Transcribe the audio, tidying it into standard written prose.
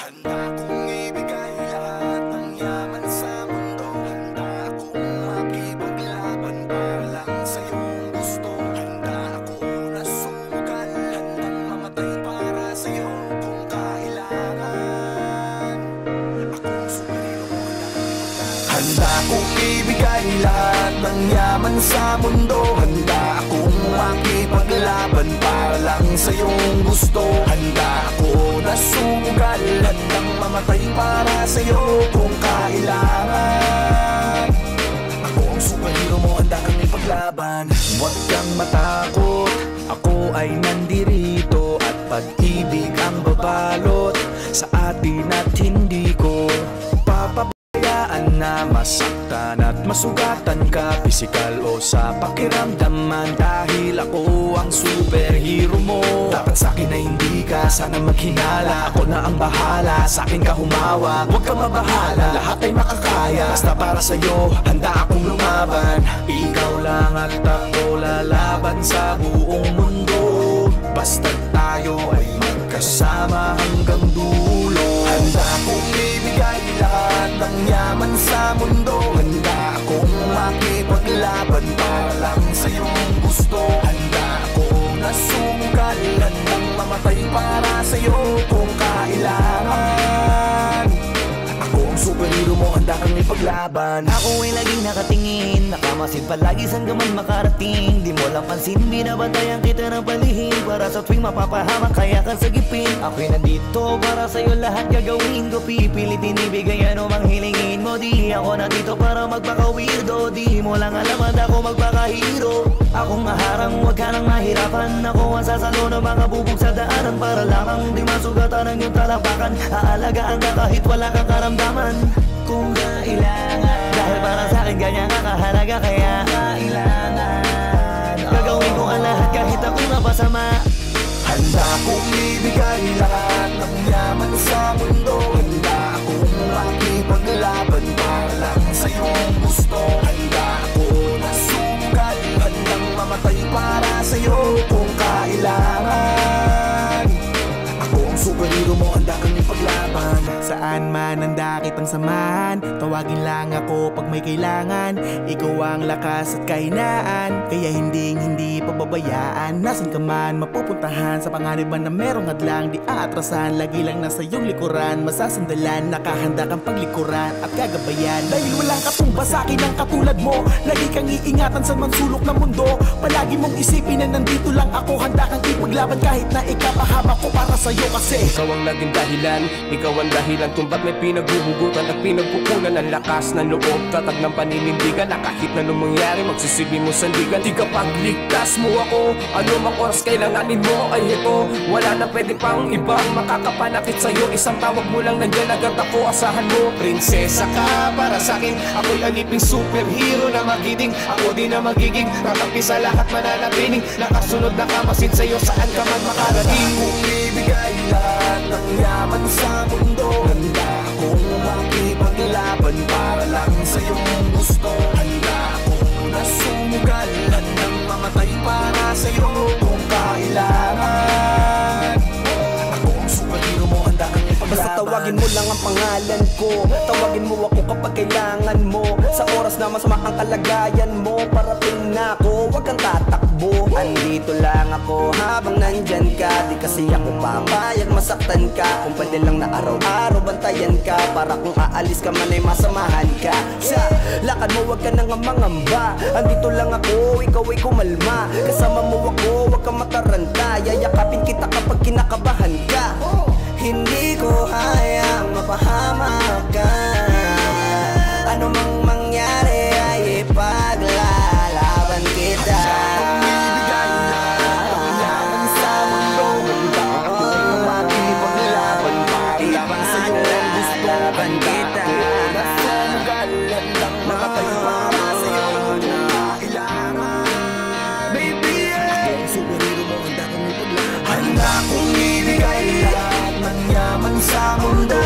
Handa kong ibigay lahat ng yaman sa mundo. Handa akong makipaglaban para lang sa iyong gusto. Handa ako na sumugal, handang mamatay para sa iyo kung kailangan. Akong superhero mo, handa kong ibigay lahat ng yaman sa mundo. Handa akong makipaglaban para lang sa iyong gusto. Handa ako na sumugal, handang mamatay para sa iyo kung kailangan. Ako ang superhero mo, handa kang ipaglaban. Huwag kang matakot, ako ay nandirito. At pag-ibig ang babalot sa atin at hindi ko papabayaan na masaktan at masugatan ka, pisikal o sa pakiramdaman. Dahil ako ang superhero mo, dapat sa'kin na hindi ka sana maghinala. Ako na ang bahala, sa'kin ka humawak, huwag ka mabahala, lahat ay makakaya. Basta para sa'yo, handa akong lumaban. Ikaw lang at ako lalaban sa buong mundo. Basta tayo ay magkasama hanggang dulo. Handa akong ibigay lahat ng yaman sa mundo. Handa akong makipaglaban para lang sa iyong gusto. Handa ako na sumugal, handang mamatay para sa iyo kung kailangan. Ako ang superhero mo, handa kang ipaglaban. Ako ay laging nakatingin, nakamasid palagi saan ka man makarating. Di mo lang pansin, binabantayan kita ng palihim. Para sa tuwing mapapahamak, kaya kang sagipin. Ako'y nandito para sa'yo, lahat gagawin ko. Pipilitin ibigay ano mang hilingin mo. Di ako nandito para magpaka-weirdo. Di mo lang alam at ako magpaka-hero. Akong maharang, huwag ka nang mahirapan. Ako ang sasalo ng mga bubog sa daanan. Para lamang di masugatan ang iyong talapakan. Aalagaan ka kahit wala kang karamdaman kung kailangan. Dahil para sa'kin ganyan ka kahalaga, kaya kailangan gagawin ko ang lahat kahit ako'y mapasama. Handa akong ibigay lahat ng yaman sa mundo. Handa akong makipaglaban para lang sa iyong gusto. Handa ako na sumugal, handang mamatay para sa iyo kung kailangan. Ako ang superhero mo, handa kang ipaglaban. Saan man handa kitang samahan, tawagin lang ako pag may kailangan. Ikaw ang lakas at kahinaan, kaya hindi pababayaan. Nasaan ka man mapupuntahan, sa panganiban na merong hadlang di aatrasan. Lagi lang nasa iyong likuran, masasandalan, nakahanda kang paglikuran at gagabayan. Dahil walang katumba sa'kin ang katulad mo, lagi kang iingatan sa mansulok ng mundo. Palagi mong isipin na nandito lang ako, handa kang ipaglaban kahit na ikapahama ko para sa'yo. Kasi ikaw ang naging dahilan, ikaw ang dahilan kung ba't may pinaghuhugutan at pinagpupunan ng lakas ng loob, tatag ng paninindigan, na kahit na nung mangyari magsisilbi mo sandigan. Di ka pagligtas mo ako, ano mang oras kailanganin mo ay ito. Wala na pwede pang ibang makakapanakit sa'yo, isang tawag mo lang nandyan agad ako, asahan mo. Prinsesa ka para sa'kin, ako'y aliping superhero na magiging. Ako din na magiging kakampi sa lahat, mananatiling nakasunod na kamasid sa'yo saan ka man makarating. Kung ibigay lahat ng yaman sa mundo, handa akong makipaglaban para lang sa iyong gusto. Handa ako na sumugal, handang mamatay para sa iyo kung kailangan. Ako ang superhero mo, handa kang ipaglaban. Basta tawagin mo lang ang pangalan ko, tawagin mo ako kapag kailangan mo. Sa oras na masama ang kalagayan mo, parating na ako, huwag kang tatakbo. Andito lang ako habang nandyan ka, di kasi ako papayag masaktan ka. Kung pwede lang na araw-araw bantayan ka, para kung aalis ka man ay masamahan ka. Sa lakad mo huwag ka nang mangamba, andito lang ako, ikaw ay kumalma. Kasama mo ako, huwag kang mataranta, yayakapin kita kapag kinakabahan ka. Hindi ko hayang mapahamak ka, ano mang mangyari ay ipaglalaban kita. Kung ibigay lahat ng yaman sa mundo, handa akong makipaglaban para lang sa iyong gusto. Handa ako na sumugal, handang mamatay para sa iyo kung kailangan. Baby, ako ang superhero mo, handa kang ipaglaban. Handa akong ibigay lahat ng yaman sa mundo.